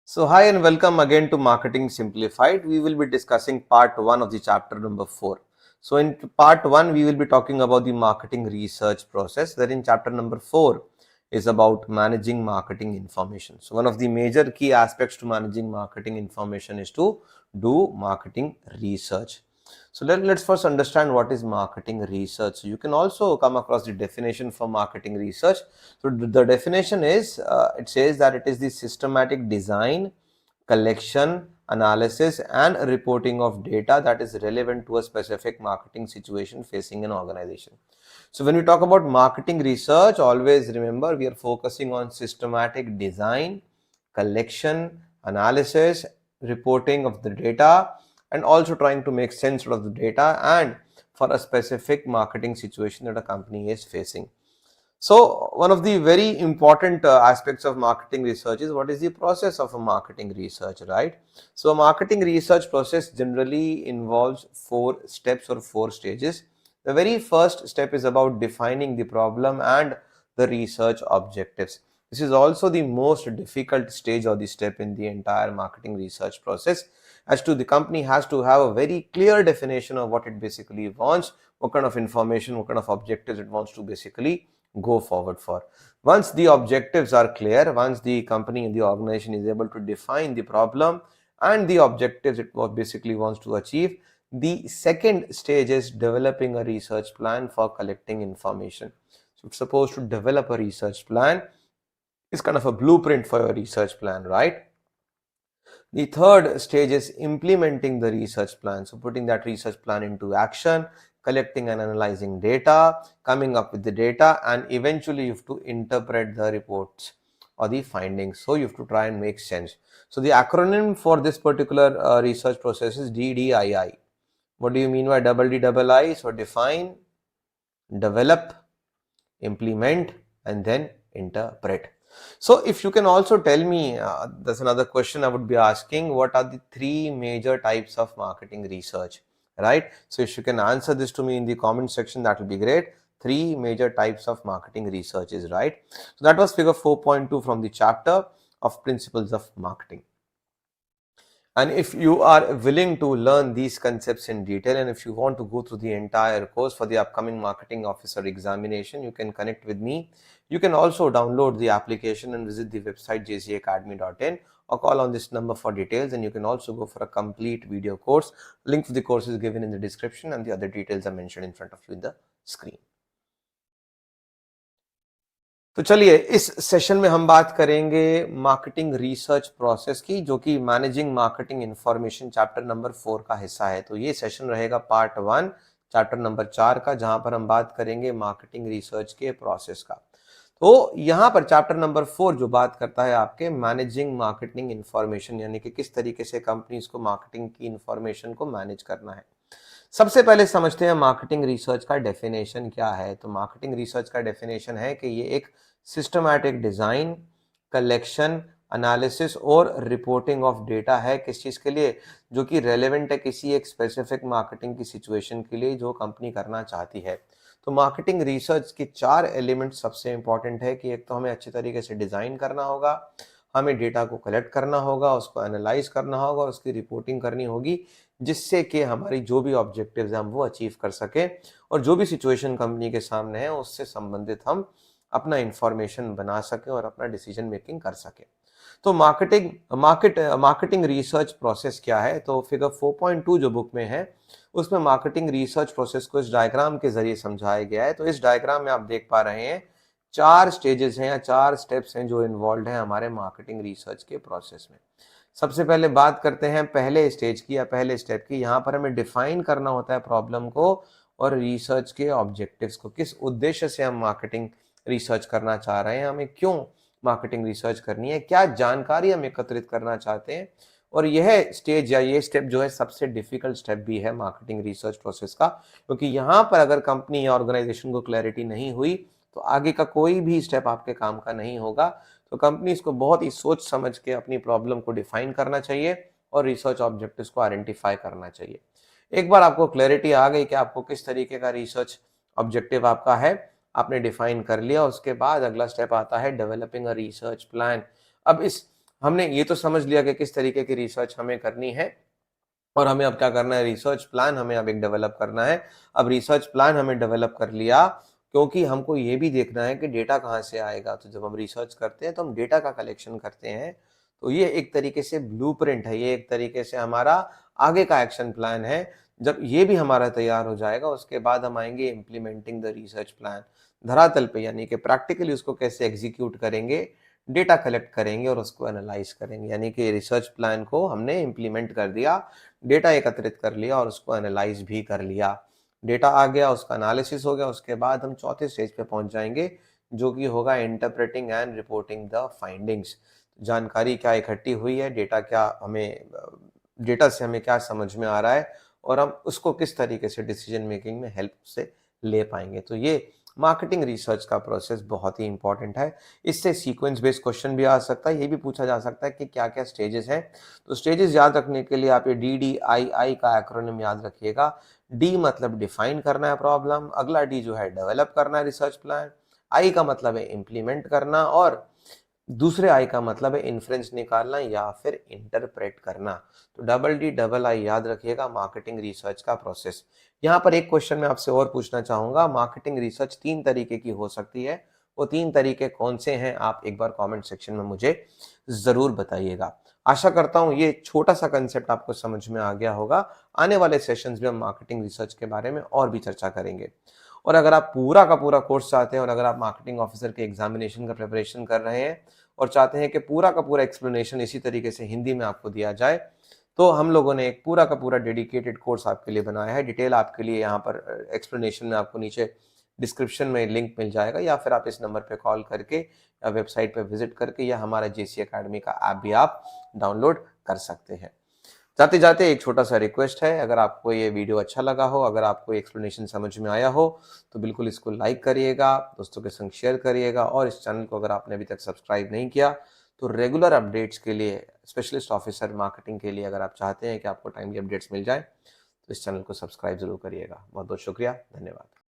So, hi and welcome again to Marketing Simplified. We will be discussing part 1 of the chapter number 4. So, in part 1, we will be talking about the marketing research process. Then, in chapter number 4 is about managing marketing information. So, one of the major key aspects to managing marketing information is to do marketing research. So let's first understand what is marketing research. So you can also come across the definition for marketing research. So the definition is, it says that it is the systematic design, collection, analysis and reporting of data that is relevant to a specific marketing situation facing an organization. So when we talk about marketing research, always remember we are focusing on systematic design, collection, analysis, reporting of the data, and also trying to make sense out of the data and for a specific marketing situation that a company is facing. So one of the very important aspects of marketing research is what is the process of a marketing research, right? So a marketing research process generally involves 4 steps or 4 stages. The very first step is about defining the problem and the research objectives. This is also the most difficult stage or the step in the entire marketing research process, as to the company has to have a very clear definition of what it basically wants, what kind of information, what kind of objectives it wants to basically go forward for. Once the objectives are clear, once the company and the organization is able to define the problem and the objectives it basically wants to achieve, the second stage is developing a research plan for collecting information. So it's supposed to develop a research plan. It's kind of a blueprint for your research plan, right? The third stage is implementing the research plan. So putting that research plan into action, collecting and analyzing data, coming up with the data, and eventually you have to interpret the reports or the findings. So you have to try and make sense. So the acronym for this particular research process is DDII. What do you mean by double D double I? So define, develop, implement, and then interpret. So if you can also tell me, that's another question I would be asking, what are the 3 major types of marketing research, right? So if you can answer this to me in the comment section, that will be great. 3 major types of marketing research is right. So that was figure 4.2 from the chapter of principles of marketing. And if you are willing to learn these concepts in detail, and if you want to go through the entire course for the upcoming marketing officer examination, you can connect with me. You can also download the application and visit the website jcacademy.in or call on this number for details. And you can also go for a complete video course. Link for the course is given in the description and the other details are mentioned in front of you in the screen. तो चलिए इस session में हम बात करेंगे marketing research process की, जो कि managing marketing information chapter number 4 का हिस्सा है। तो ये सेशन रहेगा पार्ट 1 चैप्टर नंबर 4 का, जहां पर हम बात करेंगे मार्केटिंग रिसर्च के प्रोसेस का। तो यहां पर चैप्टर नंबर 4 जो बात करता है आपके मैनेजिंग मार्केटिंग इंफॉर्मेशन, यानी कि किस तरीके से कंपनीज को मार्केटिंग की इंफॉर्मेशन को मैनेज करना है। सबसे पहले समझते हैं मार्केटिंग रिसर्च का डेफिनेशन क्या है। तो मार्केटिंग रिसर्च का डेफिनेशन है कि ये एक सिस्टमैटिक डिजाइन, कलेक्शन, एनालिसिस और रिपोर्टिंग ऑफ डेटा है। किस चीज के लिए? जो कि रेलेवेंट है किसी एक स्पेसिफिक मार्केटिंग की सिचुएशन के लिए जो कंपनी करना चाहती है। तो मार्केटिंग रिसर्च के 4 एलिमेंट सबसे इंपॉर्टेंट है कि एक तो हमें अच्छे तरीके से डिजाइन करना होगा, हमें डेटा को कलेक्ट करना होगा, उसको एनालाइज करना होगा और उसकी रिपोर्टिंग करनी होगी, जिससे कि हमारी जो भी ऑब्जेक्टिव्स हैं हम वो अचीव कर सके और जो भी सिचुएशन कंपनी के सामने है उससे संबंधित हम अपना इंफॉर्मेशन बना सके और अपना डिसीजन मेकिंग कर सके। तो मार्केटिंग रिसर्च प्रोसेस क्या है? तो फिगर 4.2 जो बुक में है उसमें मार्केटिंग रिसर्च प्रोसेस को इस डायग्राम के जरिए समझाया गया है। तो इस डायग्राम में आप देख पा रहे हैं 4 स्टेजेस हैं या 4 स्टेप्स हैं जो इन्वॉल्व है हमारे मार्केटिंग रिसर्च के प्रोसेस में। सबसे पहले बात करते हैं पहले स्टेज की या पहले स्टेप की। यहाँ पर हमें डिफाइन करना होता है प्रॉब्लम को और रिसर्च के ऑब्जेक्टिव्स को। किस उद्देश्य से हम मार्केटिंग रिसर्च करना चाह रहे हैं, हमें क्यों मार्केटिंग रिसर्च करनी है, क्या जानकारी हम एकत्रित करना चाहते हैं। और यह स्टेज या ये स्टेप जो है सबसे डिफिकल्ट स्टेप भी है मार्केटिंग रिसर्च प्रोसेस का, क्योंकि यहाँ पर अगर कंपनी या ऑर्गेनाइजेशन को क्लैरिटी नहीं हुई तो आगे का कोई भी स्टेप आपके काम का नहीं होगा। तो कंपनी इसको बहुत ही सोच समझ के अपनी प्रॉब्लम को डिफाइन करना चाहिए और रिसर्च ऑब्जेक्टिव्स को आइडेंटिफाई करना चाहिए। एक बार आपको क्लैरिटी आ गई कि आपको किस तरीके का रिसर्च ऑब्जेक्टिव आपका है, आपने डिफाइन कर लिया, उसके बाद अगला स्टेप आता है डेवलपिंग अ रिसर्च प्लान। अब इस हमने ये तो समझ लिया कि किस तरीके की रिसर्च हमें करनी है और हमें अब क्या करना है, रिसर्च प्लान हमें अब एक डेवलप करना है। अब रिसर्च प्लान हमें डेवलप कर लिया, क्योंकि हमको ये भी देखना है कि डेटा कहाँ से आएगा। तो जब हम रिसर्च करते हैं तो हम डेटा का कलेक्शन करते हैं, तो ये एक तरीके से ब्लूप्रिंट है, ये एक तरीके से हमारा आगे का एक्शन प्लान है। जब ये भी हमारा तैयार हो जाएगा, उसके बाद हम आएंगे इम्प्लीमेंटिंग द रिसर्च प्लान धरातल पे, यानी कि प्रैक्टिकली उसको कैसे एग्जीक्यूट करेंगे, डेटा कलेक्ट करेंगे और उसको एनालाइज करेंगे। यानी कि रिसर्च प्लान को हमने इम्प्लीमेंट कर दिया, डेटा एकत्रित कर लिया और उसको एनालाइज भी कर लिया। डेटा आ गया, उसका एनालिसिस हो गया, उसके बाद हम चौथे स्टेज पे पहुंच जाएंगे, जो कि होगा interpreting and reporting the findings. जानकारी क्या इकट्ठी हुई है, डेटा क्या हमें, डेटा से हमें क्या समझ में आ रहा है और हम उसको किस तरीके से डिसीजन मेकिंग में हेल्प से ले पाएंगे। तो ये मार्केटिंग रिसर्च का प्रोसेस बहुत ही इंपॉर्टेंट है। इससे सीक्वेंस बेस्ड क्वेश्चन भी आ सकता है, ये भी पूछा जा सकता है कि क्या क्या स्टेजेस हैं। तो स्टेजेस याद रखने के लिए आप ये DDII का एक्रोनिम याद रखिएगा। डी मतलब डिफाइन करना है प्रॉब्लम, अगला डी जो है डेवलप करना है रिसर्च प्लान, आई का मतलब है इम्प्लीमेंट करना और दूसरे आई का मतलब है इन्फ्रेंस निकालना या फिर इंटरप्रेट करना। तो DDII याद रखिएगा मार्केटिंग रिसर्च का प्रोसेस। यहाँ पर एक क्वेश्चन मैं आपसे और पूछना चाहूंगा, मार्केटिंग रिसर्च 3 तरीके की हो सकती है, वो 3 तरीके कौन से हैं, आप एक बार कमेंट सेक्शन में मुझे जरूर बताइएगा। आशा करता हूँ ये छोटा सा कंसेप्ट आपको समझ में आ गया होगा। आने वाले सेशंस में हम मार्केटिंग रिसर्च के बारे में और भी चर्चा करेंगे। और अगर आप पूरा का पूरा कोर्स चाहते हैं और अगर आप मार्केटिंग ऑफिसर के एग्जामिनेशन का प्रिपरेशन कर रहे हैं और चाहते हैं कि पूरा का पूरा एक्सप्लेनेशन इसी तरीके से हिंदी में आपको दिया जाए, तो हम लोगों ने एक पूरा का पूरा डेडिकेटेड कोर्स आपके लिए बनाया है। डिटेल आपके लिए यहाँ पर एक्सप्लेनेशन में आपको नीचे डिस्क्रिप्शन में लिंक मिल जाएगा, या फिर आप इस नंबर पे कॉल करके या वेबसाइट पे विजिट करके या हमारा JC अकेडमी का ऐप भी आप डाउनलोड कर सकते हैं। जाते जाते एक छोटा सा रिक्वेस्ट है, अगर आपको ये वीडियो अच्छा लगा हो, अगर आपको एक्सप्लेनेशन समझ में आया हो, तो बिल्कुल इसको लाइक करिएगा, दोस्तों के संग शेयर करिएगा और इस चैनल को अगर आपने अभी तक सब्सक्राइब नहीं किया तो रेगुलर अपडेट्स के लिए, स्पेशलिस्ट ऑफिसर मार्केटिंग के लिए अगर आप चाहते हैं कि आपको टाइमली अपडेट्स मिल जाए, तो इस चैनल को सब्सक्राइब जरूर करिएगा। बहुत बहुत शुक्रिया, धन्यवाद।